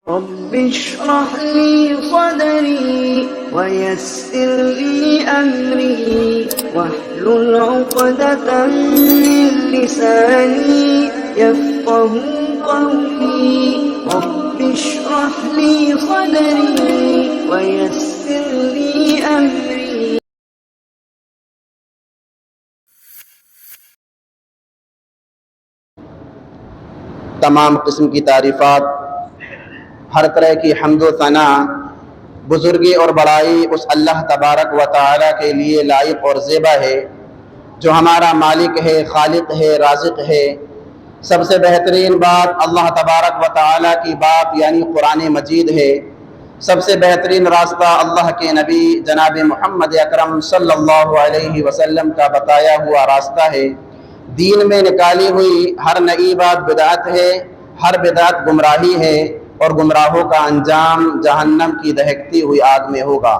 رب اشرح لي صدري ويسر لي أمري واحلل عقدة من لساني يفقه قولي رب اشرح لي صدري ويسر لي أمري. تمام قسم کی تعریفات، ہر طرح کی حمد و ثنا، بزرگی اور بڑائی اس اللہ تبارک و تعالی کے لیے لائق اور زیبا ہے جو ہمارا مالک ہے، خالق ہے، رازق ہے۔ سب سے بہترین بات اللہ تبارک و تعالی کی بات یعنی قرآن مجید ہے۔ سب سے بہترین راستہ اللہ کے نبی جناب محمد اکرم صلی اللہ علیہ وسلم کا بتایا ہوا راستہ ہے۔ دین میں نکالی ہوئی ہر نئی بات بدعت ہے، ہر بدعت گمراہی ہے، اور گمراہوں کا انجام جہنم کی دہکتی ہوئی آگ میں ہوگا۔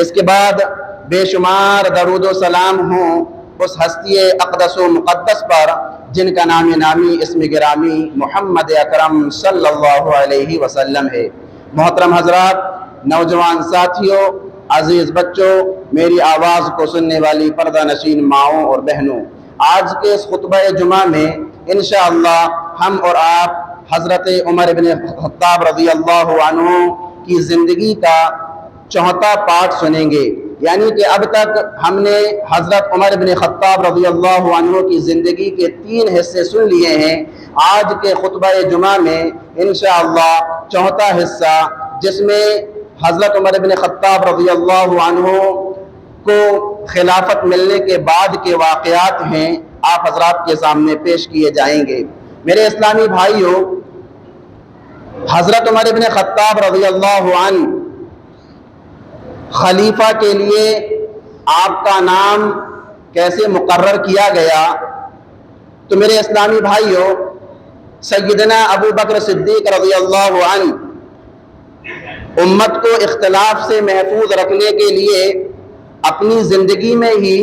اس کے بعد بے شمار درود و سلام ہوں اس ہستی اقدس و مقدس پر جن کا نام نامی اسم گرامی محمد اکرم صلی اللہ علیہ وسلم ہے۔ محترم حضرات، نوجوان ساتھیوں، عزیز بچوں، میری آواز کو سننے والی پردہ نشین ماؤں اور بہنوں، آج کے اس خطبہ جمعہ میں انشاءاللہ ہم اور آپ حضرت عمر بن خطاب رضی اللہ عنہ کی زندگی کا چوتھا پارٹ سنیں گے۔ یعنی کہ اب تک ہم نے حضرت عمر بن خطاب رضی اللہ عنہ کی زندگی کے 3 حصے سن لیے ہیں۔ آج کے خطبہ جمعہ میں انشاءاللہ چوتھا حصہ، جس میں حضرت عمر بن خطاب رضی اللہ عنہ کو خلافت ملنے کے بعد کے واقعات ہیں، آپ حضرات کے سامنے پیش کیے جائیں گے۔ میرے اسلامی بھائیوں، حضرت عمر بن خطاب رضی اللہ عنہ خلیفہ کے لیے آپ کا نام کیسے مقرر کیا گیا؟ تو میرے اسلامی بھائیوں، سیدنا ابو بکر صدیق رضی اللہ عنہ امت کو اختلاف سے محفوظ رکھنے کے لیے اپنی زندگی میں ہی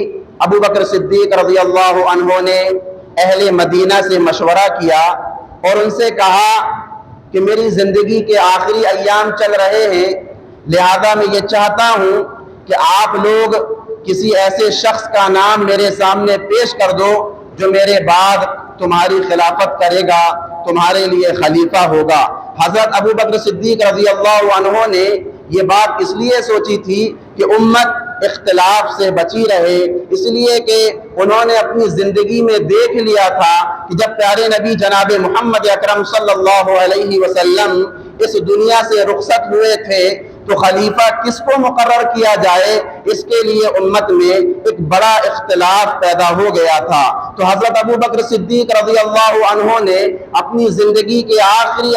ابو بکر صدیق رضی اللہ عنہ نے اہل مدینہ سے مشورہ کیا اور ان سے کہا کہ میری زندگی کے آخری ایام چل رہے ہیں، لہذا میں یہ چاہتا ہوں کہ آپ لوگ کسی ایسے شخص کا نام میرے سامنے پیش کر دو جو میرے بعد تمہاری خلافت کرے گا، تمہارے لیے خلیفہ ہوگا۔ حضرت ابو بکر صدیق رضی اللہ عنہ نے یہ بات اس لیے سوچی تھی کہ امت اختلاف سے بچی رہے، اس لیے کہ انہوں نے اپنی زندگی میں دیکھ لیا تھا کہ جب پیارے نبی جناب محمد اکرم صلی اللہ علیہ وسلم اس دنیا سے رخصت ہوئے تھے تو خلیفہ کس کو مقرر کیا جائے، اس کے لیے امت میں ایک بڑا اختلاف پیدا ہو گیا تھا۔ تو حضرت ابو بکر صدیق رضی اللہ عنہ نے اپنی زندگی کے آخری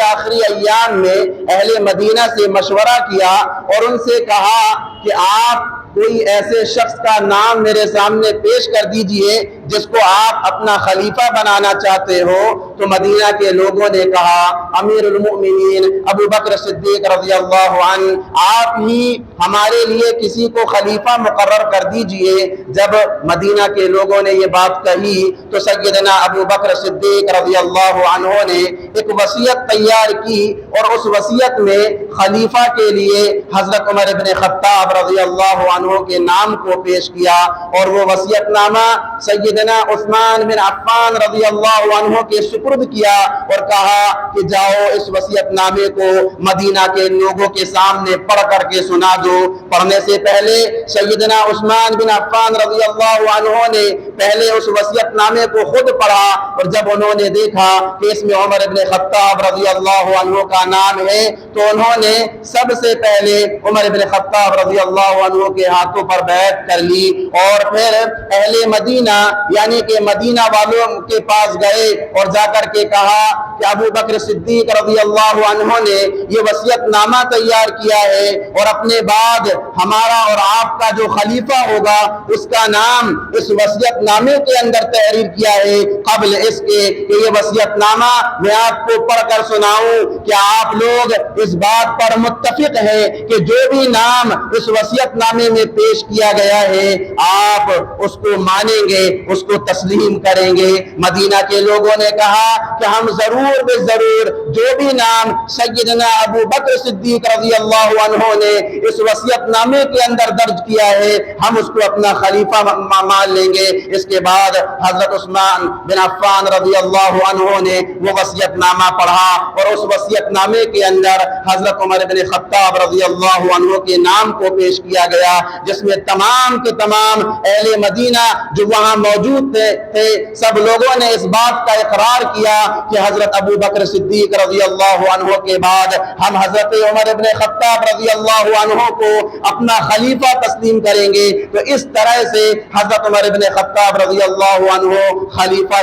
ایام میں اہل مدینہ سے مشورہ کیا اور ان سے کہا کہ آپ کوئی ایسے شخص کا نام میرے سامنے پیش کر دیجئے جس کو آپ اپنا خلیفہ بنانا چاہتے ہو۔ تو مدینہ کے لوگوں نے کہا امیر المؤمنین ابو بکر صدیق رضی اللہ عنہ، آپ ہی ہمارے لیے کسی کو خلیفہ مقرر کر دیجئے۔ جب مدینہ کے لوگوں نے یہ بات کہی تو سیدنا ابو بکر صدیق رضی اللہ عنہ نے ایک وصیت تیار کی اور اس وصیت میں خلیفہ کے لیے حضرت عمر بن خطاب رضی اللہ عنہ کے نام کو پیش کیا، اور وہ وصیت نامہ سیدنا عثمان بن عفان رضی اللہ عنہ کے سپرد کیا اور کہا کہ جاؤ اس وصیت نامے کو مدینہ کے لوگوں کے سامنے پڑھ کر کے سنا دو۔ پڑھنے سے پہلے سیدنا عثمان بن عفان رضی اللہ عنہ نے پہلے اس وصیت نامے کو خود پڑھا، اور جب انہوں نے دیکھا کہ اس میں عمر بن خطاب رضی اللہ عنہ کا نام ہے تو انہوں نے سب سے پہلے عمر بن خطاب رضی اللہ عنہ کے ہاتھوں پر بیعت کر لی، اور پھر اہل مدینہ یعنی کہ مدینہ والوں کے پاس گئے اور جا کر کے کہا کہ ابو بکر صدیق رضی اللہ عنہ نے یہ وصیت نامہ تیار کیا ہے اور اپنے بعد ہمارا اور آپ آپ کا جو خلیفہ ہوگا اس کا نام اس وصیت نامے کے اندر تحریر کیا ہے قبل اس کے کہ یہ وصیت نامہ میں آپ کو پڑھ کر سناؤں کہ آپ لوگ اس بات پر متفق ہیں کہ جو بھی نام اس وصیت نامے میں پیش کیا گیا ہے آپ اس کو مانیں گے, اس کو تسلیم کریں گے. مدینہ کے لوگوں نے کہا کہ ہم ضرور بے ضرور جو بھی نام سیدنا ابو بکر صدیق رضی اللہ عنہ نے اس وصیت نامے کے اندر درج کیا ہے ہم اس کو اپنا خلیفہ مان لیں گے. اس کے بعد حضرت عثمان بن عفان رضی اللہ عنہ نے وہ وصیت نامہ پڑھا اور اس وصیت نامے کے اندر حضرت عمر بن خطاب رضی اللہ عنہ کے نام کو پیش کیا گیا, جس میں تمام کے تمام اہل مدینہ جو وہاں موجود تھے سب لوگوں نے اس بات کا اقرار کیا کہ حضرت ابو بکر صدیق رضی اللہ عنہ کے بعد ہم حضرت عمر بن خطاب رضی اللہ عنہ کو اپنا خلیفہ تسلیم کریں گے. تو اس طرح سے حضرت عمر بن خطاب رضی اللہ عنہ خلیفہ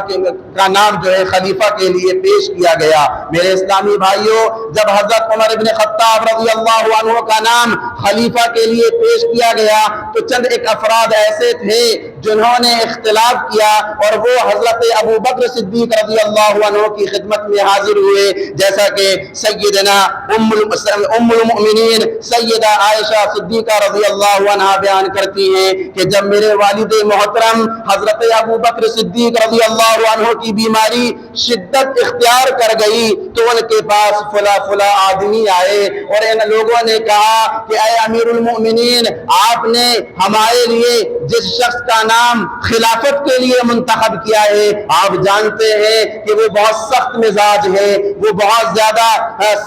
کا نام جو ہے خلیفہ کے لیے پیش کیا گیا. میرے اسلامی بھائیوں, جب حضرت عمر بن خطاب رضی اللہ عنہ کا نام خلیفہ کے لیے پیش کیا گیا تو چند ایک افراد ایسے تھے جنہوں نے اختلاف کیا اور وہ حضرت ابو بکر صدیق رضی اللہ عنہ کی خدمت میں حاضر ہوئے, جیسا کہ سیدنا ام المؤمنین سیدہ عائشہ صدیقہ رضی اللہ عنہ بیان کرتی ہیں کہ جب میرے والد محترم حضرت ابو بکر صدیق رضی اللہ عنہ کی بیماری شدت اختیار کر گئی تو ان کے پاس فلا آدمی آئے اور ان لوگوں نے کہا کہ اے امیر المؤمنین, آپ نے ہمارے لیے جس شخص کا نام خلافت کے لیے منتخب کیا ہے آپ جانتے ہیں کہ وہ بہت سخت مزاج ہے, وہ بہت زیادہ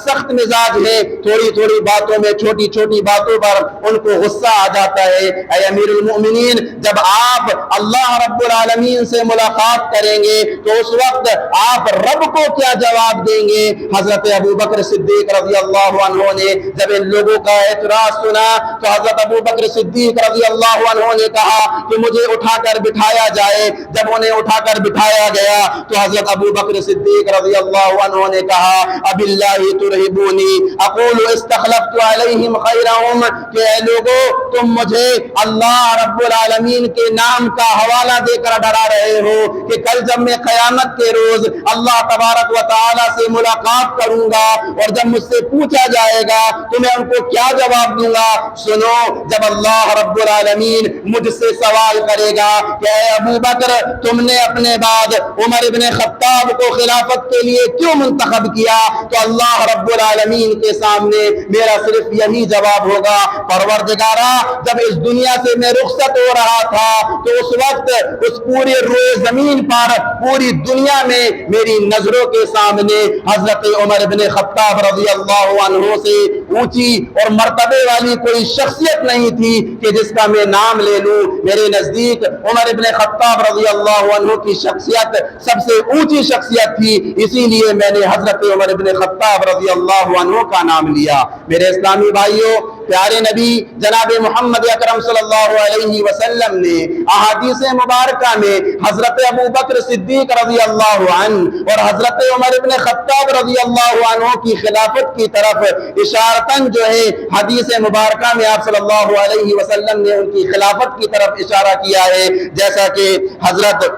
سخت مزاج ہے, تھوڑی تھوڑی باتوں میں چھوٹی چھوٹی باتوں پر ان کو غصہ آ جاتا ہے. اے امیر المؤمنین, جب آپ اللہ رب العالمین سے ملاقات کریں گے تو اس وقت آپ رب کو کیا جواب دیں گے؟ حضرت ابو بکر صدیق رضی اللہ عنہ نے جب ان لوگوں کا اعتراض سنا تو حضرت ابو بکر صدیق رضی اللہ عنہ نے کہا کہ مجھے اٹھا کر بٹھایا جائے. جب انہیں اٹھا کر بٹھایا گیا تو حضرت ابو بکر صدیق رضی اللہ عنہ نے کہا اب اللہ ترہبونی اقول استخلفت علیہم خیرہم, کہ اے لوگو تم مجھے اللہ رب العالمین کے نام کا حوالہ دے کر ڈرا رہے ہو کہ کل جب میں قیامت کے روز اللہ تبارک و تعالی سے ملاقات کروں گا اور جب مجھ سے پوچھا جائے گا تو میں ان کو کیا جواب دوں گا؟ سنو, جب اللہ رب العالمین مجھ سے سوال کرے گا کہ اے ابو بکر تم نے اپنے بعد عمر بن خطاب کو خلافت کے لیے کیوں منتخب کیا, تو اللہ رب العالمین کے سامنے میرا صرف یہی جواب ہوگا, پروردگارا جب اس دنیا سے میں رخصت ہو رہا تھا تو اس وقت اس پوری روئے زمین پر پوری دنیا میں میری نظروں کے سامنے حضرت عمر بن خطاب رضی اللہ عنہ سے اونچی اور مرتبے والی کوئی شخصیت نہیں تھی کہ جس کا میں نام لے لوں. میرے نزدیک عمر بن خطاب رضی اللہ عنہ کی شخصیت سب سے اونچی شخصیت تھی, اسی لیے میں نے حضرت عمر بن خطاب رضی اللہ عنہ کا نام لیا. میرے اسلامی بھائیوں, پیارے نبی جناب محمد اکرم صلی اللہ علیہ وسلم نے احادیث مبارکہ میں حضرت ابو بکر صدیق رضی اللہ عنہ اور حضرت عمر بن خطاب رضی اللہ عنہ کی خلافت کی طرف اشارتاً جو ہے حدیث مبارکہ میں آپ صلی اللہ علیہ وسلم نے ان کی خلافت کی طرف اشارہ کیا ہے, جیسا کہ حضرت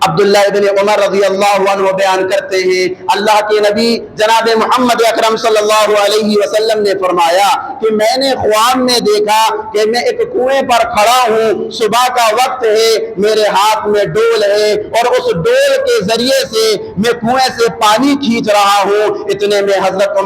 عبداللہ ابن عمر رضی اللہ عنہ بیان کرتے ہیں اللہ کے نبی جناب محمد اکرم صلی اللہ علیہ وسلم نے فرمایا کہ میں نے خواب میں دیکھا کہ میں ایک کنویں پر کھڑا ہوں, صبح کا وقت ہے, میرے ہاتھ میں ڈول ہے اور اس ڈول کے ذریعے سے میں کنویں سے پانی کھینچ رہا ہوں. اتنے میں حضرت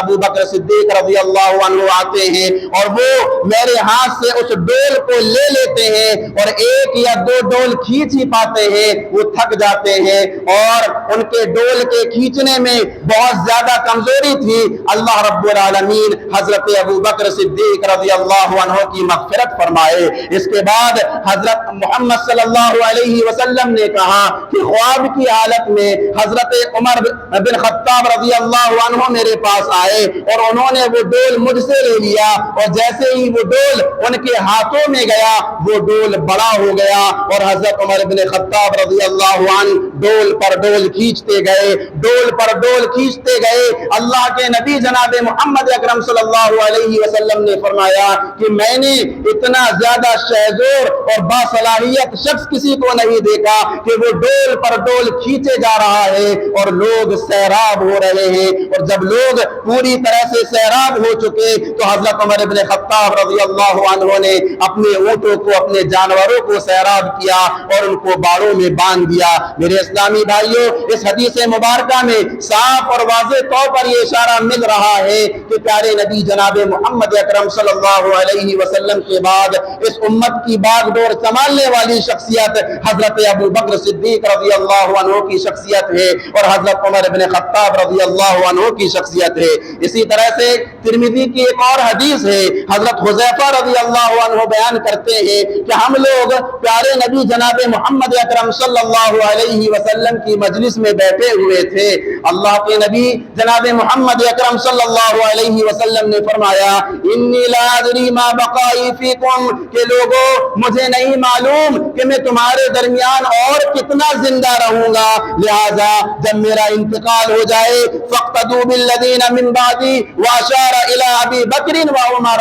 ابو بکر صدیق رضی اللہ عنہ آتے ہیں اور وہ میرے ہاتھ سے اس ڈول کو لے لیتے ہیں اور ایک یا دو ڈول کھینچ ہی پاتے ہیں, وہ تھک جاتے ہیں اور ان کے ڈول کے کھینچنے میں بہت زیادہ کمزوری تھی. اللہ رب العالمین حضرت ابو بکر صدیق رضی اللہ عنہ کی مغفرت فرمائے. اس کے بعد حضرت محمد صلی اللہ علیہ وسلم نے کہا کہ خواب کی حالت میں حضرت عمر بن خطاب رضی اللہ عنہ میرے پاس آئے اور انہوں نے وہ ڈول مجھ سے لے لیا اور جیسے ہی وہ ڈول ان کے ہاتھوں میں گیا وہ ڈول بڑا ہو گیا اور حضرت عمر بن خطاب رضی اللہ عنہ ڈول پر ڈول کھینچتے گئے، ڈول پر ڈول کھینچتے گئے۔ اللہ کے نبی جناب محمد اکرم صلی اللہ علیہ وسلم نے فرمایا کہ میں نے اتنا زیادہ شہزور اور باصلاحیت شخص کسی کو نہیں دیکھا کہ وہ ڈول پر ڈول کھینچے جا رہا ہے اور لوگ سیراب ہو رہے ہیں۔ اور جب لوگ پوری طرح سے سیراب ہو چکے تو حضرت عمر بن خطاب رضی اللہ عنہ نے اپنے اونٹوں کو، اپنے جانوروں کو سیراب کیا اور ان کو باڑوں میں باندھ دیا۔ میرے اسلامی بھائیوں، اس حدیث مبارکہ میں صاف اور واضح طور پر یہ اشارہ مل رہا ہے کہ پیارے نبی جناب محمد اکرم صلی اللہ علیہ وسلم کے بعد اس امت کی باغ ڈور سنبھالنے والی شخصیت حضرت ابو بکر صدیق رضی اللہ عنہ کی شخصیت ہے اور حضرت عمر بن خطاب رضی اللہ عنہ کی شخصیت ہے۔ اسی طرح سے ترمذی کی ایک اور حدیث ہے، حضرت حذیفہ رضی اللہ عنہ بیان کرتے ہیں کہ ہم لوگ پیارے نبی جناب محمد اکرم صلی اللہ علیہ وسلم کی مجلس میں بیٹھے ہوئے تھے۔ اللہ کے نبی جناب محمد اکرم صلی اللہ علیہ وسلم نے فرمایا انی لا ادری ما بقائی فیکم، کہ لوگوں مجھے نہیں معلوم کہ میں تمہارے درمیان اور کتنا زندہ رہوں گا، لہذا جب میرا انتقال ہو جائے فاقتدوا بالذین من بعدی واشار الی ابی بکر وعمر،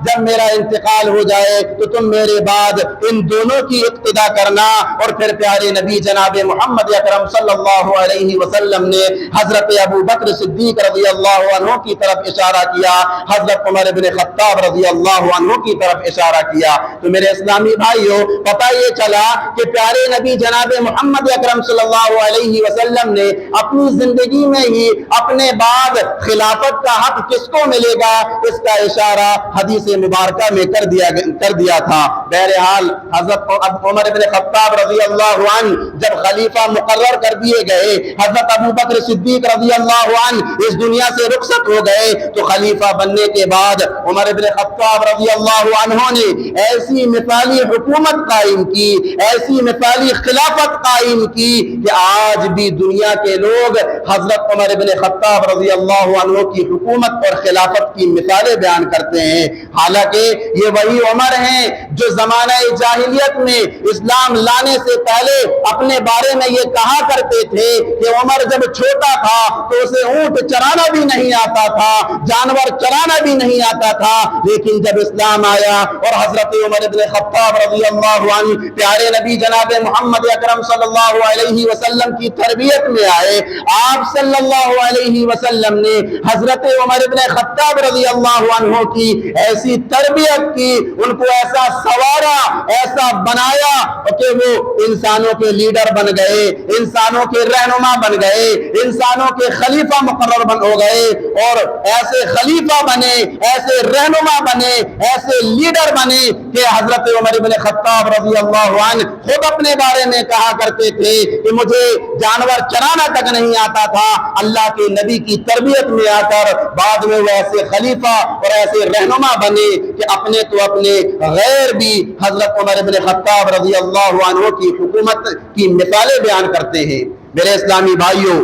جب میرا انتقال ہو جائے تو تم میرے بعد ان دونوں کی اقتدا کرنا۔ اور پھر پیارے نبی جناب محمد اکرم صلی اللہ علیہ وسلم نے حضرت ابو بکر صدیق رضی اللہ عنہ کی طرف اشارہ کیا، حضرت عمر بن خطاب رضی اللہ عنہ کی طرف اشارہ کیا۔ تو میرے اسلامی بھائیوں، پتہ یہ چلا کہ پیارے نبی جناب محمد اکرم صلی اللہ علیہ وسلم نے اپنی زندگی میں ہی اپنے بعد خلافت کا حق کس کو ملے گا اس کا اشارہ حدیث مبارکہ میں کر دیا تھا۔ بہرحال حضرت عمر بن خطاب رضی اللہ عنہ جب خلیفہ مقرر کر دیے گئے، حضرت ابو بکر صدیق رضی اللہ عنہ اس دنیا سے رخصت ہو گئے، تو خلیفہ بننے کے بعد عمر بن خطاب رضی اللہ عنہ نے ایسی مثالی حکومت قائم کی، ایسی مثالی خلافت قائم کی کہ آج بھی دنیا کے لوگ حضرت عمر بن خطاب رضی اللہ عنہ کی حکومت اور خلافت کی مثالیں بیان کرتے ہیں۔ حالانکہ یہ وہی عمر ہیں جو زمانہ جاہلیت میں اسلام لانے سے پہلے اپنے بارے میں یہ کہا کرتے تھے کہ عمر جب چھوٹا تھا تو اسے اونٹ چرانا بھی نہیں آتا تھا، جانور چرانا بھی نہیں آتا تھا، لیکن جب اسلام آیا اور حضرت عمر بن خطاب رضی اللہ عنہ پیارے نبی جناب محمد اکرم صلی اللہ علیہ وسلم کی تربیت میں آئے، آپ صلی اللہ علیہ وسلم نے حضرت عمر بن خطاب رضی اللہ عنہ کی ایسی تربیت کی، ان کو ایسا سوارا، ایسا بنایا کہ وہ انسانوں کے لیڈر بن گئے، انسانوں کے رہنما بن گئے، انسانوں کے خلیفہ مقرر ہو گئے، اور ایسے خلیفہ بنے، ایسے رہنما بنے، ایسے لیڈر بنے کہ حضرت عمر بن خطاب رضی اللہ عنہ خود اپنے بارے میں کہا کرتے تھے کہ مجھے جانور چرانا تک نہیں آتا تھا، اللہ کے نبی کی تربیت میں آ کر بعد میں وہ ایسے خلیفہ اور ایسے رہنما بنے کہ اپنے تو اپنے غیر بھی حضرت عمر بن خطاب رضی اللہ عنہ کی حکومت کی مثالیں بیان کرتے ہیں۔ میرے اسلامی بھائیوں،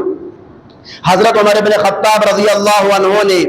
حضرت عمر بن خطاب رضی اللہ عنہ نے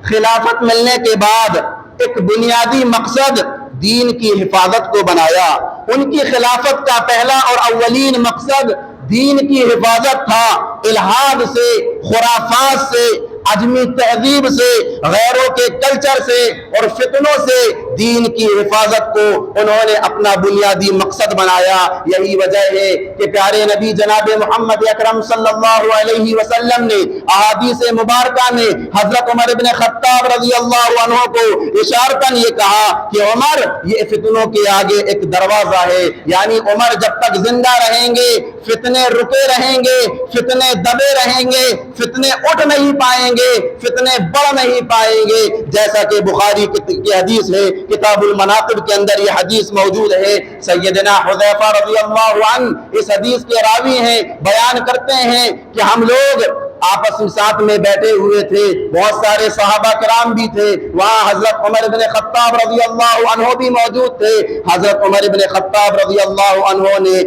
خلافت ملنے کے بعد ایک بنیادی مقصد دین کی حفاظت کو بنایا۔ ان کی خلافت کا پہلا اور اولین مقصد دین کی حفاظت تھا، الہاد سے، خرافات سے، عجمی تہذیب سے، غیروں کے کلچر سے اور فتنوں سے دین کی حفاظت کو انہوں نے اپنا بنیادی مقصد بنایا۔ یہی وجہ ہے کہ پیارے نبی جناب محمد اکرم صلی اللہ علیہ وسلم نے احادیث مبارکہ میں حضرت عمر بن خطاب رضی اللہ عنہ کو اشارتاً یہ کہا کہ عمر یہ فتنوں کے آگے ایک دروازہ ہے، یعنی عمر جب تک زندہ رہیں گے فتنے رکے رہیں گے، فتنے دبے رہیں گے، فتنے اٹھ نہیں پائیں گے، فتنے بڑھ نہیں پائیں گے۔ جیسا کہ بخاری کی حدیث ہے، کتاب المناقب کے اندر یہ حدیث موجود ہے، سیدنا حذیفہ رضی اللہ عنہ اس حدیث کے راوی ہیں، بیان کرتے ہیں کہ ہم لوگ آپس میں ساتھ میں بیٹھے ہوئے تھے، بہت سارے صحابہ کرام بھی تھے وہاں، حضرت عمر بن خطاب رضی اللہ عنہ بھی موجود تھے۔ حضرت عمر بن خطاب رضی اللہ عنہ نے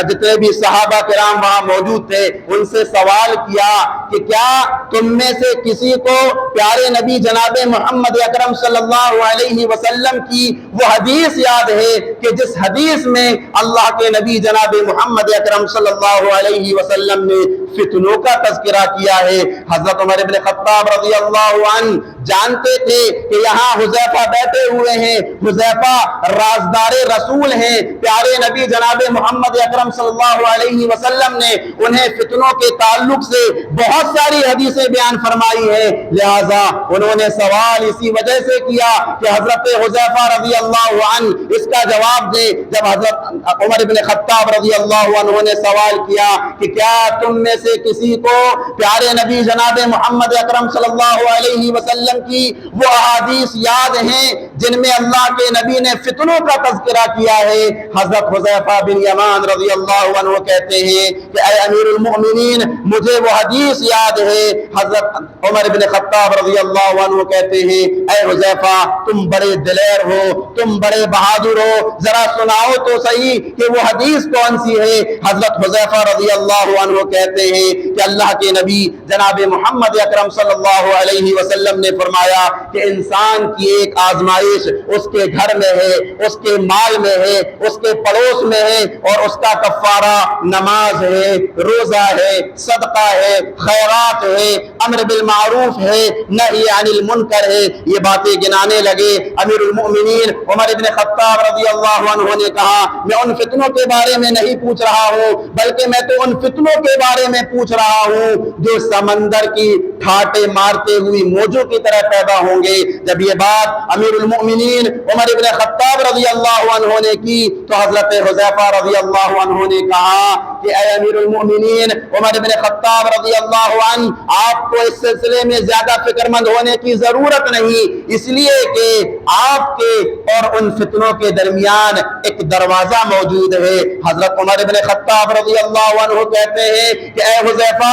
جتنے بھی صحابہ کرام وہاں موجود تھے ان سے سوال کیا کہ کیا تم میں سے کسی کو پیارے نبی جناب محمد اکرم صلی اللہ علیہ وسلم کی وہ حدیث یاد ہے کہ جس حدیث میں اللہ کے نبی جناب محمد اکرم صلی اللہ علیہ وسلم نے فتنوں کا تذکرہ کیا ہے؟ حضرت عمر بن خطاب رضی اللہ عنہ جانتے تھے کہ یہاں حذیفہ بیٹھے ہوئے ہیں، حذیفہ رازدار رسول ہیں، پیارے نبی جناب محمد اکرم صلی اللہ علیہ وسلم نے انہیں فتنوں کے تعلق سے بہت ساری حدیثیں بیان فرمائی ہیں، لہذا انہوں نے سوال اسی وجہ سے کیا کہ حضرت حذیفہ رضی اللہ عنہ اس کا جواب دے۔ جب حضرت عمر بن خطاب رضی اللہ عنہ نے سوال کیا کہ کیا تم میں سے کسی کو پیارے نبی جناب محمد اکرم صلی اللہ علیہ وسلم کی وہ احادیث یاد ہیں جن میں اللہ کے نبی نے فتنوں کا تذکرہ کیا ہے؟ حضرت حذیفہ بن یمان رضی اللہ عنہ کہتے ہیں کہ اے امیر المؤمنین مجھے وہ حدیث یاد ہے۔ حضرت عمر بن خطاب رضی اللہ عنہ کہتے ہیں اے حذیفہ تم بڑے دلیر ہو، تم بڑے بہادر ہو، ذرا سناؤ تو صحیح کہ وہ حدیث کون سی ہے؟ حضرت حذیفہ رضی اللہ عنہ کہتے ہیں کہ اللہ کے نبی جناب محمد اکرم صلی اللہ علیہ وسلم نے فرمایا کہ انسان کی ایک آزمائش اس کے گھر میں ہے، اس کے مال میں ہے، اس کے پڑوس میں ہے، اور اس کا کفارہ نماز ہے، روزہ ہے، صدقہ ہے، خیرات ہے، امر بالمعروف ہے، نہی عن المنکر ہے۔ یہ باتیں گنانے لگے۔ امیر المؤمنین عمر بن خطاب رضی اللہ عنہ نے کہا میں ان فتنوں کے بارے میں نہیں پوچھ رہا ہوں بلکہ میں تو ان فتنوں کے بارے میں پوچھ رہا ہوں جو سمندر کی ٹھاٹے مارتے ہوئی موجوں کی طرح پیدا ہوں گے۔ جب یہ بات امیر المؤمنین عمر بن خطاب رضی اللہ عنہ نے کی تو حضرت حذیفہ رضی اللہ عنہ نے کہا کہ اے امیر المؤمنین عمر بن خطاب رضی اللہ عنہ آپ کو اس سلسلے میں زیادہ فکر مند ہونے کی ضرورت نہیں، اس لیے کہ آپ کے اور ان فتنوں کے درمیان ایک دروازہ موجود ہے۔ حضرت عمر بن خطاب رضی اللہ عنہ کہتے ہیں کہ اے حذیفہ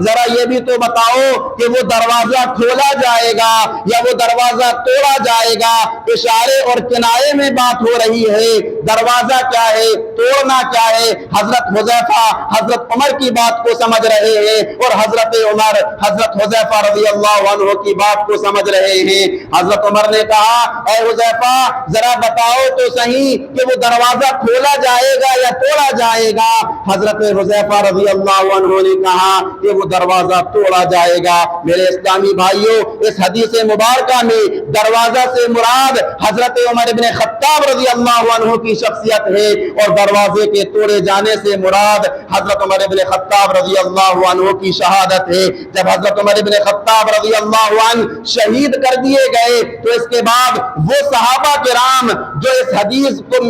ذرا یہ بھی تو بتاؤ کہ وہ دروازہ کھولا جائے گا یا وہ دروازہ توڑا جائے گا؟ اشارے اور کنایے میں بات ہو رہی ہے، دروازہ کیا ہے، توڑنا کیا ہے؟ حضرت حذیفہ حضرت عمر کی بات کو سمجھ رہے ہیں اور حضرت عمر حضرت حذیفہ رضی اللہ عنہ کی بات کو سمجھ رہے ہیں۔ حضرت عمر نے کہا اے حذیفہ ذرا بتاؤ تو صحیح کہ وہ دروازہ کھولا جائے گا یا توڑا جائے گا؟ حضرت حذیفہ رضی اللہ عنہ نے کہا کہ وہ دروازہ توڑا جائے گا۔ میرے اسلامی بھائیوں اس حدیث مبارکہ میں دروازہ سے مراد حضرت عمر بن خطاب رضی اللہ عنہ کی شخصیت ہے اور دروازے کے توڑے جانے سے مراد حضرت عمر بن خطاب رضی اللہ عنہ کی شہادت ہے۔ جب حضرت عمر بن خطاب رضی اللہ عنہ شہید کر دیے گئے تو اس کے بعد وہ صحابہ کرام جو اس حدیث کو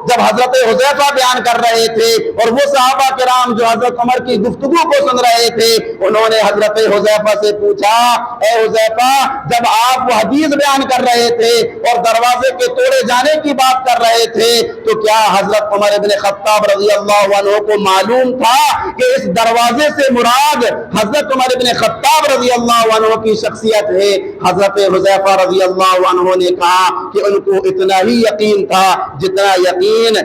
جب حضرت حذیفہ بیان کر رہے تھے اور وہ صحابہ کرام جو حضرت عمر کی گفتگو کو سن رہے تھے انہوں نے حضرت حذیفہ سے پوچھا اے حذیفہ جب آپ وہ حدیث بیان کر رہے تھے اور دروازے کے توڑے جانے کی بات کر رہے تھے تو کیا حضرت عمر بن خطاب رضی اللہ عنہ کو معلوم تھا کہ اس دروازے سے مراد حضرت عمر بن خطاب رضی اللہ عنہ کی شخصیت ہے؟ حضرت حذیفہ رضی اللہ عنہ نے کہا کہ ان کو اتنا ہی یقین تھا جتنا یقین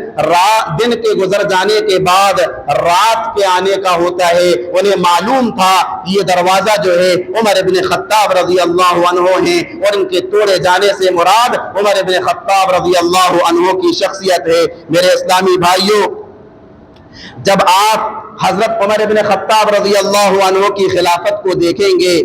دن کے گزر جانے کے بعد رات کے آنے کا ہوتا ہے۔ انہیں معلوم تھا یہ دروازہ جو ہے عمر بن خطاب رضی اللہ عنہ ہیں اور ان کے توڑے جانے سے مراد عمر بن خطاب رضی اللہ عنہ کی شخصیت ہے۔ میرے اسلامی بھائیوں جب آپ حضرت عمر بن خطاب رضی اللہ عنہ کی خلافت کو دیکھیں گے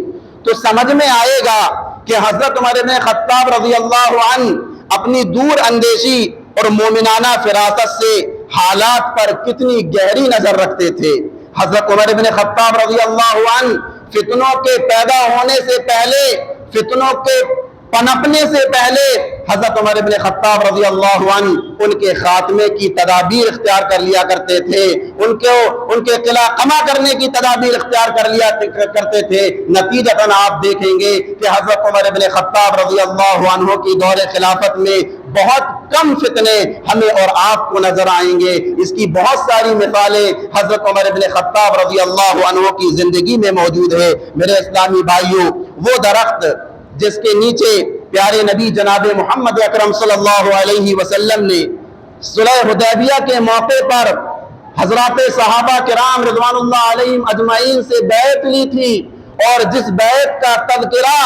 تو سمجھ میں آئے گا کہ حضرت عمر بن خطاب رضی اللہ عنہ اپنی دور اندیشی اور مومنانہ فراست سے حالات پر کتنی گہری نظر رکھتے تھے۔ حضرت عمر بن خطاب رضی اللہ عنہ فتنوں کے پیدا ہونے سے پہلے، فتنوں کے پنپنے سے پہلے حضرت عمر بن خطاب رضی اللہ عنہ ان کے خاتمے کی تدابیر اختیار کر لیا کرتے تھے، ان کے قلعہ قمع کرنے کی تدابیر اختیار کر لیا کرتے تھے۔ نتیجتاً آپ دیکھیں گے کہ حضرت عمر بن خطاب رضی اللہ عنہ کی دور خلافت میں بہت کم فتنے ہمیں اور آپ کو نظر آئیں گے۔ اس کی بہت ساری مثالیں حضرت عمر بن خطاب رضی اللہ عنہ کی زندگی میں موجود ہے۔ میرے اسلامی بھائیوں، وہ درخت جس کے نیچے پیارے نبی جناب محمد اکرم صلی اللہ علیہ وسلم نے صلح حدیبیہ کے موقع پر حضرات صحابہ کرام رضوان اللہ علیہم اجمعین سے بیعت لی تھی، اور جس بیعت کا تذکرہ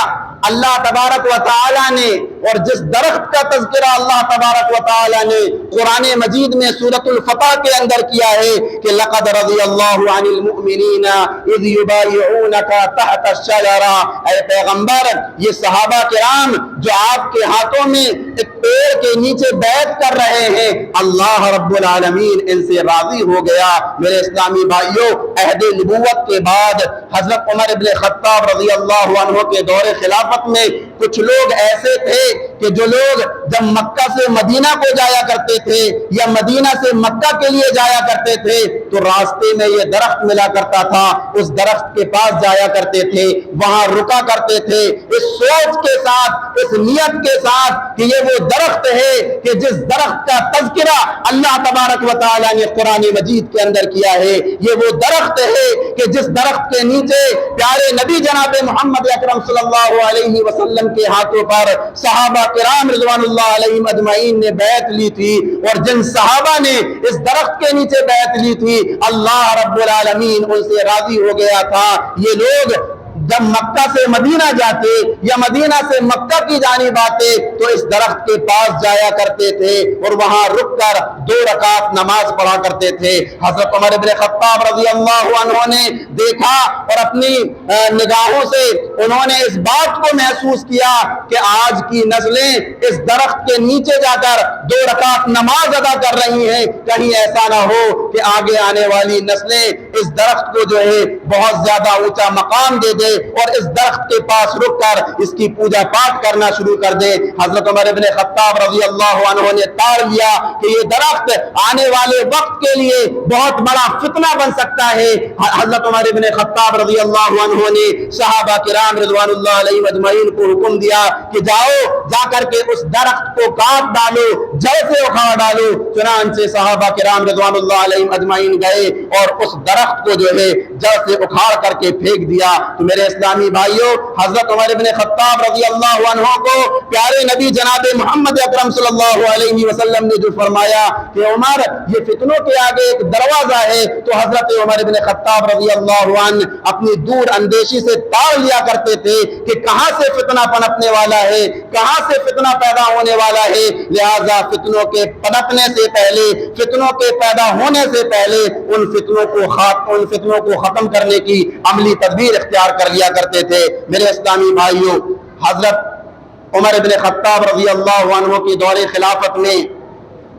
اللہ تبارک و تعالی نے، اور جس درخت کا تذکرہ اللہ تبارک و تعالی نے قرآن مجید میں سورۃ الفتح کے اندر کیا ہے کہ لقد رضی اللہ عن المؤمنین اذ یبایعونک تحت الشجرہ۔ اے پیغمبر، یہ صحابہ کرام جو آپ کے ہاتھوں میں ایک پیڑ کے نیچے بیعت کر رہے ہیں، اللہ رب العالمین ان سے راضی ہو گیا۔ میرے اسلامی بھائیوں، عہد نبوت کے بعد حضرت عمر بن خطاب رضی اللہ عنہ کے دور خلافت میں کچھ لوگ ایسے تھے کہ جو لوگ جب مکہ سے مدینہ کو جایا کرتے تھے یا مدینہ سے مکہ کے لیے جایا کرتے تھے تو راستے میں یہ درخت ملا کرتا تھا، اس درخت کے پاس جایا کرتے تھے، وہاں رکا کرتے تھے اس سوچ کے ساتھ، اس نیت کے ساتھ کہ یہ وہ درخت ہے کہ جس درخت کا تذکرہ اللہ تبارک و تعالی نے قرآن مجید کے اندر کیا ہے، یہ وہ درخت ہے کہ جس درخت کے نیچے پیارے نبی جناب محمد اکرم صلی اللہ علیہ وسلم کے ہاتھوں پر صحابہ کرام رضوان اللہ علیہم اجمعین نے بیعت لی تھی، اور جن صحابہ نے اس درخت کے نیچے بیعت لی تھی اللہ رب العالمین ان سے راضی ہو گیا تھا۔ یہ لوگ جب مکہ سے مدینہ جاتے یا مدینہ سے مکہ کی جانب آتے تو اس درخت کے پاس جایا کرتے تھے اور وہاں رک کر 2 رکعت نماز پڑھا کرتے تھے۔ حضرت عمر بن خطاب رضی اللہ عنہ نے دیکھا اور اپنی نگاہوں سے انہوں نے اس بات کو محسوس کیا کہ آج کی نسلیں اس درخت کے نیچے جا کر 2 رکعت نماز ادا کر رہی ہیں، کہیں ایسا نہ ہو کہ آگے آنے والی نسلیں اس درخت کو جو ہے بہت زیادہ اونچا مقام دے دے اور اس درخت کے پاس رک کر اس کی پوجا پاٹ کرنا شروع کر دے۔ حضرت عمر بن خطاب رضی اللہ عنہ نے تاڑ لیا کہ یہ درخت آنے والے وقت کے لیے بہت بڑا فتنہ بن سکتا ہے۔ حضرت عمر بن خطاب رضی اللہ عنہ نے صحابہ کرام رضوان اللہ علیہ اجمعین کو حکم دیا کہ جاؤ، جا کر کے اس درخت کو کاٹ ڈالو، جڑ سے اکھاڑ ڈالو۔ چنانچہ صحابہ کرام رضوان اللہ علیہ اجمعین گئے اور اس درخت کو جو ہے جڑ سے اکھاڑ کر کے پھینک دیا۔ تو میرے اسلامی بھائیوں، حضرت عمر بن خطاب رضی اللہ عنہ کو پیارے نبی جناب محمد اکرم صلی اللہ علیہ وسلم نے جو فرمایا کہ عمر یہ فتنوں کے آگے ایک دروازہ ہے، تو حضرت عمر بن خطاب رضی اللہ عنہ اپنی دور اندیشی سے تاڑ لیا کرتے تھے کہ کہاں سے فتنہ پنپنے والا ہے، کہاں سے فتنہ پیدا ہونے والا ہے، لہذا فتنوں کے پنپنے سے پہلے، فتنوں کے پیدا ہونے سے پہلے ان فتنوں کو ختم کرنے کی عملی تدبیر اختیار کر لیا کرتے تھے۔ میرے اسلامی بھائیوں، حضرت عمر بن خطاب رضی اللہ عنہ کی دور خلافت میں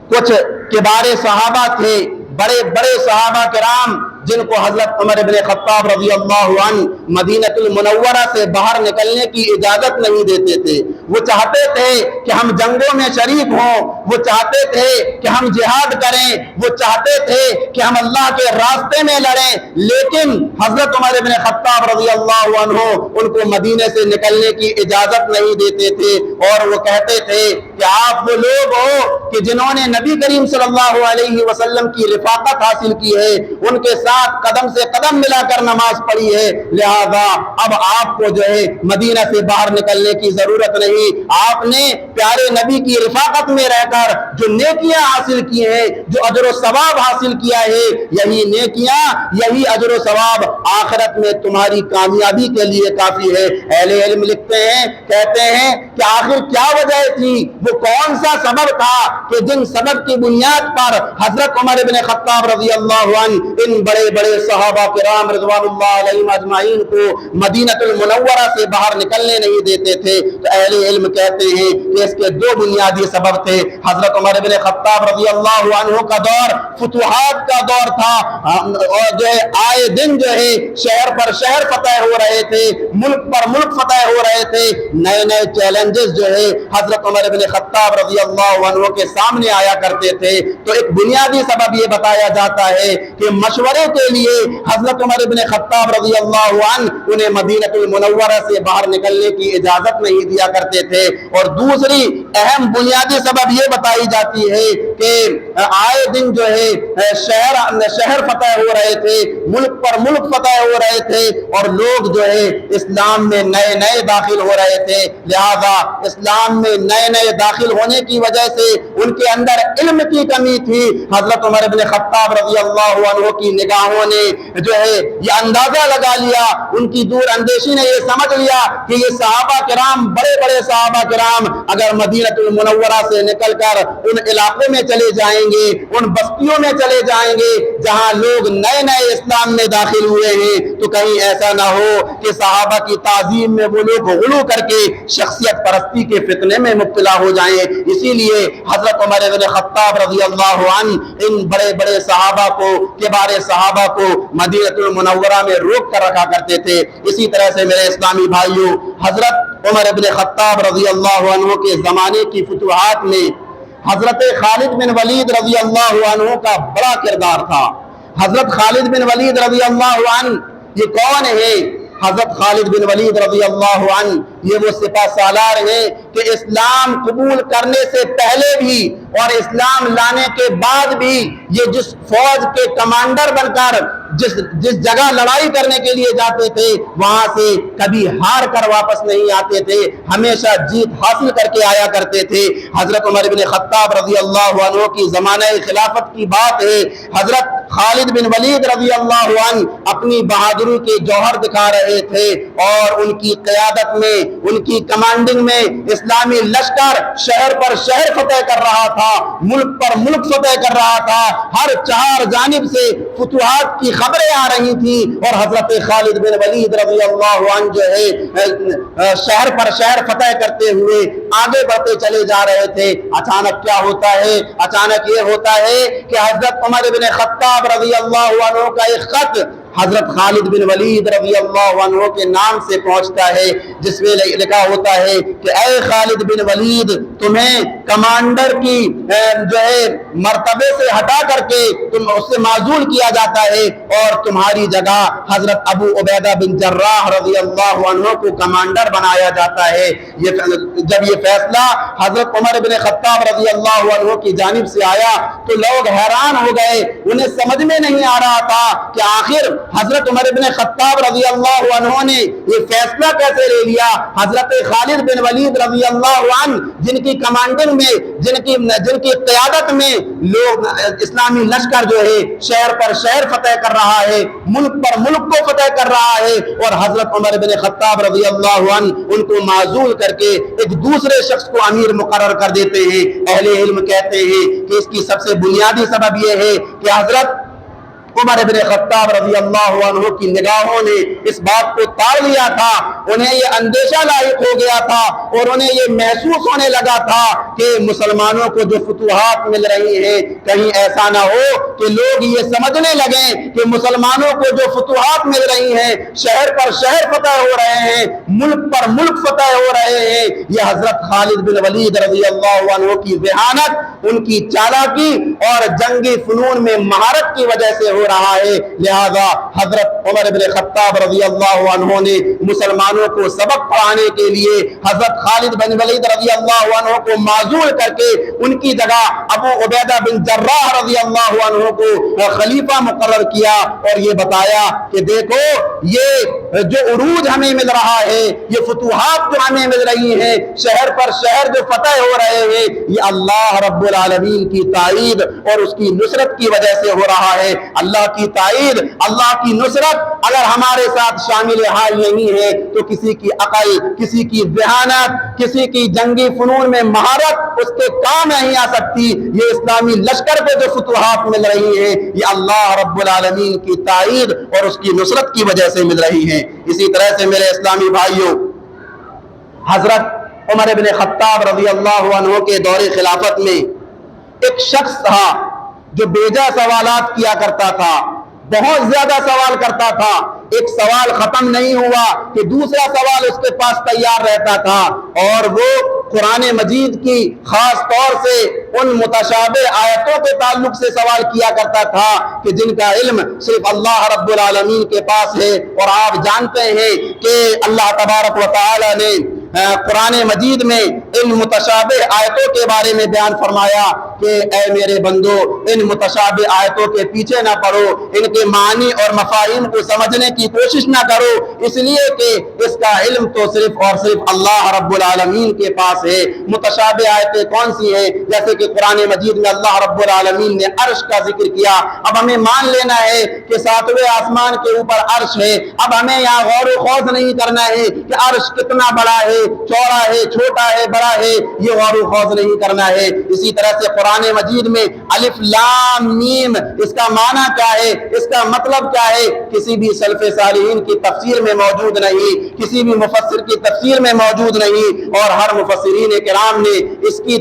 کچھ کبار صحابہ تھے، بڑے بڑے صحابہ کرام جن کو حضرت عمر بن خطاب رضی اللہ عنہ مدینہ المنورہ سے باہر نکلنے کی اجازت نہیں دیتے تھے۔ وہ چاہتے تھے کہ ہم جنگوں میں شریک ہوں، وہ چاہتے تھے کہ ہم جہاد کریں، وہ چاہتے تھے کہ ہم اللہ کے راستے میں لڑیں، لیکن حضرت عمر بن خطاب رضی اللہ عنہ ان کو مدینے سے نکلنے کی اجازت نہیں دیتے تھے، اور وہ کہتے تھے کہ آپ وہ لوگ ہو کہ جنہوں نے نبی کریم صلی اللہ علیہ وسلم کی رفاقت حاصل کی ہے، ان کے ساتھ قدم سے قدم ملا کر نماز پڑھی ہے، لہذا اب آپ کو جو ہے مدینہ سے باہر نکلنے کی ضرورت نہیں۔ آپ نے پیارے نبی کی رفاقت میں رہ کر جو نیکیاں حاصل کی ہیں، جو اجر و ثواب حاصل کیا ہے، یہی نیکیاں، یہی اجر و ثواب آخرت میں تمہاری کامیابی کے لیے کافی ہے۔ اہل علم لکھتے ہیں، کہتے ہیں کہ آخر کیا وجہ تھی، وہ کون سا سبب تھا کہ جن سبب کی بنیاد پر حضرت عمر بن خطاب رضی اللہ عنہ ان بڑے بڑے صحابہ کرام رضوان اللہ علیہم اجمعین کو مدینہ المنورہ سے باہر نکلنے نہیں دیتے تھے، تو اہل علم کہتے ہیں کہ اس کے 2 بنیادی سبب تھے۔ حضرت عمر بن خطاب رضی اللہ عنہ کا دور فتوحات کا دور تھا، اور جو ہے آئے دن جو ہے شہر پر شہر فتح ہو رہے تھے، ملک پر ملک فتح ہو رہے تھے، نئے نئے چیلنجز جو ہے حضرت عمر بن خطاب رضی اللہ عنہ کے سامنے آیا کرتے تھے۔ تو ایک بنیادی سبب یہ بتایا جاتا ہے کہ مشورے کے لیے حضرت عمر بن خطاب رضی اللہ عنہ انہیں مدینہ المنورہ سے باہر نکلنے کی اجازت نہیں دیا کرتے کرتے تھے۔ اور دوسری اہم بنیادی سبب یہ بتائی جاتی ہے کہ آئے دن جو ہے شہر فتح ہو رہے تھے، ملک پر ملک فتح ہو رہے تھے، اور لوگ جو ہے اسلام میں نئے نئے داخل ہو رہے تھے۔ لہذا اسلام میں نئے نئے داخل ہونے کی وجہ سے ان کے اندر علم کی کمی تھی۔ حضرت عمر بن خطاب رضی اللہ عنہ کی نگاہوں نے جو ہے یہ اندازہ لگا لیا، ان کی دور اندیشی نے یہ سمجھ لیا کہ یہ صحابہ کرام، بڑے بڑے صحابہ کرام اگر مدینہ المنورہ سے نکل کر ان علاقوں میں چلے جائیں گے، ان بستیوں میں چلے جائیں گے جہاں لوگ نئے نئے اسلام میں داخل ہوئے ہیں، تو کہیں ایسا نہ ہو کہ صحابہ کی تعظیم میں وہ لوگ غلو کر کے شخصیت پرستی کے فتنے میں مبتلا ہو جائیں۔ اسی لیے حضرت عمر بن خطاب رضی اللہ عنہ ان بڑے بڑے صحابہ کو، کبار صحابہ کو مدینہ المنورہ میں روک کر رکھا کرتے تھے۔ اسی طرح سے میرے اسلامی بھائیوں، حضرت عمر بن خطاب رضی اللہ عنہ کے زمانے کی فتوحات میں حضرت خالد بن ولید رضی اللہ عنہ کا بڑا کردار تھا۔ حضرت خالد بن ولید رضی اللہ عنہ یہ کون ہے؟ حضرت خالد بن ولید رضی اللہ عنہ یہ وہ سپہ سالار ہیں کہ اسلام قبول کرنے سے پہلے بھی اور اسلام لانے کے بعد بھی یہ جس فوج کے کمانڈر بن کر جس جگہ لڑائی کرنے کے لیے جاتے تھے وہاں سے کبھی ہار کر واپس نہیں آتے تھے، ہمیشہ جیت حاصل کر کے آیا کرتے تھے۔ حضرت عمر بن خطاب رضی اللہ عنہ کی زمانہ خلافت کی بات ہے، حضرت خالد بن ولید رضی اللہ عنہ اپنی بہادری کے جوہر دکھا رہے تھے، اور ان کی قیادت میں، ان کی کمانڈنگ میں اسلامی لشکر شہر پر شہر فتح کر رہا تھا، ملک پر ملک فتح کر رہا تھا، ہر چار جانب سے فتوحات کی خبریں آ رہی تھی، اور حضرت خالد بن ولید رضی اللہ عنہ جو ہے شہر پر شہر فتح کرتے ہوئے آگے بڑھتے چلے جا رہے تھے۔ اچانک کیا ہوتا ہے؟ اچانک یہ ہوتا ہے کہ حضرت عمر بن خطاب رضی اللہ عنہ کا ایک خط حضرت خالد بن ولید رضی اللہ عنہ کے نام سے پہنچتا ہے، جس میں لکھا ہوتا ہے کہ اے خالد بن ولید، تمہیں کمانڈر کی جو ہے مرتبے سے ہٹا کر کے تم اس سے معزول کیا جاتا ہے، اور تمہاری جگہ حضرت ابو عبیدہ بن جراح رضی اللہ عنہ کو کمانڈر بنایا جاتا ہے۔ جب یہ فیصلہ حضرت عمر بن خطاب رضی اللہ عنہ کی جانب سے آیا تو لوگ حیران ہو گئے، انہیں سمجھ میں نہیں آ رہا تھا کہ آخر حضرت عمر بن خطاب رضی اللہ عنہ نے یہ فیصلہ کیسے لے لیا۔ حضرت خالد بن ولید رضی اللہ عنہ جن کی کمانڈنگ میں، جن کی قیادت میں لوگ اسلامی لشکر جو ہے شہر پر شہر فتح کر رہا ہے، ملک پر ملک کو فتح کر رہا ہے، اور حضرت عمر بن خطاب رضی اللہ عنہ ان کو معزول کر کے ایک دوسرے شخص کو امیر مقرر کر دیتے ہیں۔ اہل علم کہتے ہیں کہ اس کی سب سے بنیادی سبب یہ ہے کہ حضرت عمر بن خطاب رضی اللہ عنہ کی نگاہوں نے اس بات کو تاڑ لیا تھا، انہیں یہ اندیشہ لاحق ہو گیا تھا، اور انہیں یہ محسوس ہونے لگا تھا کہ مسلمانوں کو جو فتوحات مل رہی ہیں کہیں ایسا نہ ہو کہ لوگ یہ سمجھنے لگیں کہ مسلمانوں کو جو فتوحات مل رہی ہیں، شہر پر شہر فتح ہو رہے ہیں، ملک پر ملک فتح ہو رہے ہیں، یہ حضرت خالد بن ولید رضی اللہ عنہ کی ذہانت، ان کی چالاکی اور جنگی فنون میں مہارت کی وجہ سے ہو رہا ہے۔ لہذا حضرت عمر بن خطاب رضی اللہ عنہ نے مسلمانوں کو سبق پڑھانے کے لیے حضرت خالد بن ولید رضی اللہ عنہ کو معزول کر کے ان کی جگہ ابو عبیدہ بن جراح رضی اللہ عنہ کو خلیفہ مقرر کیا، اور یہ بتایا کہ دیکھو یہ جو عروج ہمیں مل رہا ہے، یہ فتوحات جو ہمیں مل رہی ہیں، شہر پر شہر جو فتح ہو رہے ہیں، یہ اللہ رب العالمین کی تائید اور اس کی نصرت کی وجہ سے ہو رہا ہے۔ اللہ کی تائید، اللہ کی نصرت اگر ہمارے ساتھ شامل حال نہیں ہے تو کسی کی عقل، کسی کی ذہانت، کسی کی جنگی فنون میں مہارت اس کے کام نہیں آ سکتی۔ یہ اسلامی لشکر پہ جو فتوحات مل رہی ہیں یہ اللہ رب العالمین کی تائید اور اس کی نصرت کی وجہ سے مل رہی ہیں۔ اسی طرح سے میرے اسلامی بھائیوں، حضرت عمر بن خطاب رضی اللہ عنہ کے دور خلافت میں ایک شخص تھا جو بیجا سوالات کیا کرتا تھا، بہت زیادہ سوال کرتا تھا، ایک سوال ختم نہیں ہوا کہ دوسرا سوال اس کے پاس تیار رہتا تھا، اور وہ قرآن مجید کی خاص طور سے ان متشابہ آیتوں کے تعلق سے سوال کیا کرتا تھا کہ جن کا علم صرف اللہ رب العالمین کے پاس ہے۔ اور آپ جانتے ہیں کہ اللہ تبارک و تعالی نے قرآن مجید میں ان متشابہ آیتوں کے بارے میں بیان فرمایا کہ اے میرے بندو ان متشابہ آیتوں کے پیچھے نہ پڑو، ان کے معنی اور مفاہیم کو سمجھنے کی کوشش نہ کرو، اس لیے کہ اس کا علم تو صرف اور صرف اللہ رب العالمین کے پاس ہے۔ متشابہ آیتیں کون سی ہیں؟ جیسے کہ قرآن مجید میں اللہ رب العالمین نے عرش کا ذکر کیا، اب ہمیں مان لینا ہے کہ ساتویں آسمان کے اوپر عرش ہے، اب ہمیں یہاں غور و خوض نہیں کرنا ہے کہ عرش کتنا بڑا ہے، چوڑا ہے، چھوٹا ہے، بڑا ہے، یہ غور و خوض نہیں کرنا ہے۔ اسی طرح سے قرآن مجید میں الف لام میم اس کا معنی کیا ہے، اس کا مطلب کیا ہے، کسی بھی سلف صالحین کی تفسیر میں موجود نہیں، کسی بھی مفسر کی تفسیر میں موجود نہیں، اور ہر مفسرین کرام نے اس کے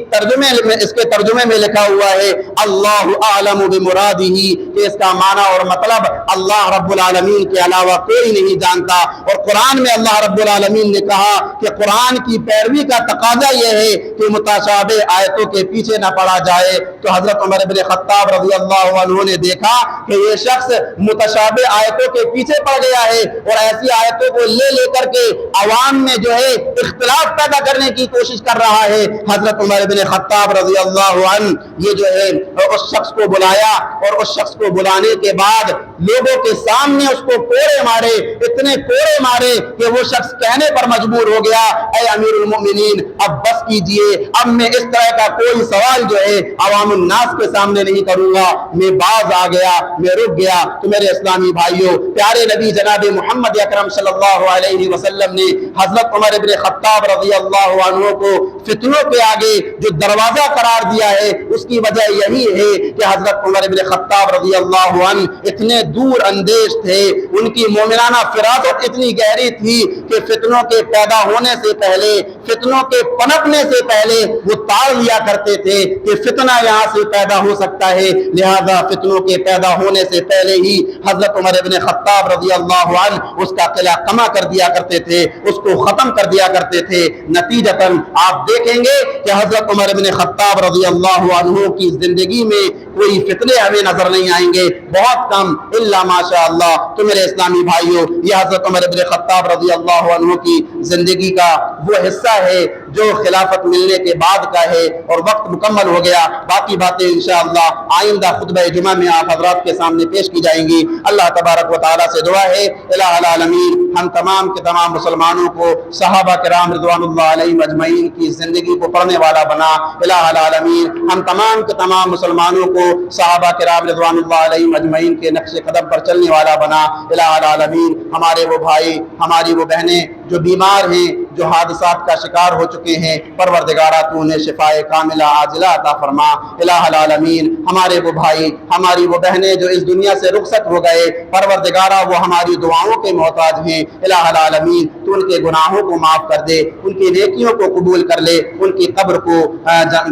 ترجمے میں لکھا ہوا ہے اللہ اعلم بمرادہ، کہ اس کا معنی اور مطلب اللہ رب العالمین کے علاوہ کوئی نہیں جانتا۔ اور قرآن میں اللہ رب العالمین نے کہا کہ قرآن کی پیروی کا تقاضا یہ ہے کہ متشابہ آیتوں کے پیچھے نہ پڑا جائے۔ تو حضرت عمر بن خطاب رضی اللہ عنہ نے دیکھا کہ یہ شخص متشابہ آیتوں کے پیچھے پڑ گیا ہے اور ایسی آیتوں کو لے کر کے عوام میں جو ہے اختلاف پیدا کرنے کی کوشش کر رہا ہے۔ حضرت عمر بن خطاب رضی اللہ عنہ یہ جو ہے اس شخص کو بلایا، اور اس شخص کو بلانے کے بعد لوگوں کے سامنے اس کو کوڑے مارے، اتنے کوڑے مارے کہ وہ شخص کہنے پر مجبور ہو گیا اے امیر المؤمنین اب بس کیجئے، اب میں اس طرح کا کوئی سوال جو ہے عوام الناس کے سامنے نہیں کروں گا، میں باز آ گیا، میں رک گیا۔ تو میرے اسلامی بھائیوں، پیارے نبی جناب محمد اکرم صلی اللہ علیہ وسلم نے حضرت عمر بن خطاب رضی اللہ عنہ کو فتنوں کے آگے جو دروازہ قرار دیا ہے، اس کی وجہ یہی ہے کہ حضرت عمر بن خطاب رضی اللہ عنہ اتنے دور اندیش تھے، ان کی مومنانہ فراست اتنی گہری تھی کہ فتنوں کے پیدا ہونے سے پہلے، فتنوں کے پنپنے سے پہلے وہ تاڑ لیا کرتے تھے کہ فتنہ یہاں سے پیدا ہو سکتا ہے، لہذا فتنوں کے پیدا ہونے سے پہلے ہی حضرت عمر بن خطاب رضی اللہ عنہ اس کا قلعہ قمع کر دیا کرتے تھے، اس کو ختم کر دیا کرتے تھے۔ نتیجتاً آپ دیکھیں گے کہ حضرت عمر بن خطاب رضی اللہ عنہ کی زندگی میں کوئی فتنے ہمیں نظر نہیں آئیں گے، بہت کم، الا ماشاء اللہ۔ تو میرے اسلامی بھائیوں، یہ حضرت عمر بن خطاب رضی اللہ عنہ کی زندگی کا وہ حصہ ہے جو خلافت ملنے کے بعد کا ہے، اور وقت مکمل ہو گیا، باقی باتیں انشاءاللہ آئندہ خطبہ جمعہ میں آپ حضرات کے سامنے پیش کی جائیں گی۔ اللہ تبارک و تعالیٰ سے دعا ہے الہ العالمین ہم تمام کے تمام مسلمانوں کو صحابہ کرام رضوان اللہ علیہم اجمعین کی زندگی کو پڑھنے والا بنا، الہ العالمین ہم تمام کے تمام مسلمانوں کو صحابہ کرام رضوان اللہ علیہم اجمعین کے نقش قدم پر چلنے والا بنا، الہ العالمین ہمارے وہ بھائی، ہماری وہ بہنیں جو بیمار ہیں، جو حادثات کا شکار ہو چکے ہیں، پروردگارہ تو انہیں شفائے کاملہ عاجلہ عطا فرما، الہ العالمین ہمارے وہ بھائی، ہماری وہ بہنیں جو اس دنیا سے رخصت ہو گئے، پروردگارہ وہ ہماری دعاؤں کے محتاج ہیں، الہ العالمین تو ان کے گناہوں کو معاف کر دے، ان کی نیکیوں کو قبول کر لے، ان کی قبر کو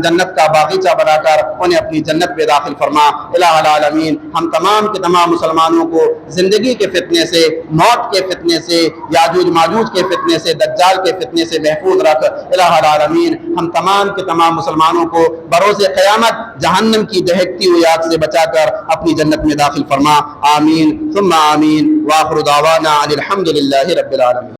جنت کا باغیچہ بنا کر انہیں اپنی جنت میں داخل فرما، الہ العالمین ہم تمام کے تمام مسلمانوں کو زندگی کے فتنے سے، موت کے فتنے سے، یاجوج ماجوج کے فتنے سے، دجال کے فتنے سے محفوظ رکھ، الہ العالمین ہم تمام کے تمام مسلمانوں کو بروز قیامت جہنم کی دہکتی ہوئی آگ سے بچا کر اپنی جنت میں داخل فرما، آمین ثم آمین، وآخر دعوانا ان الحمد للہ رب العالمین۔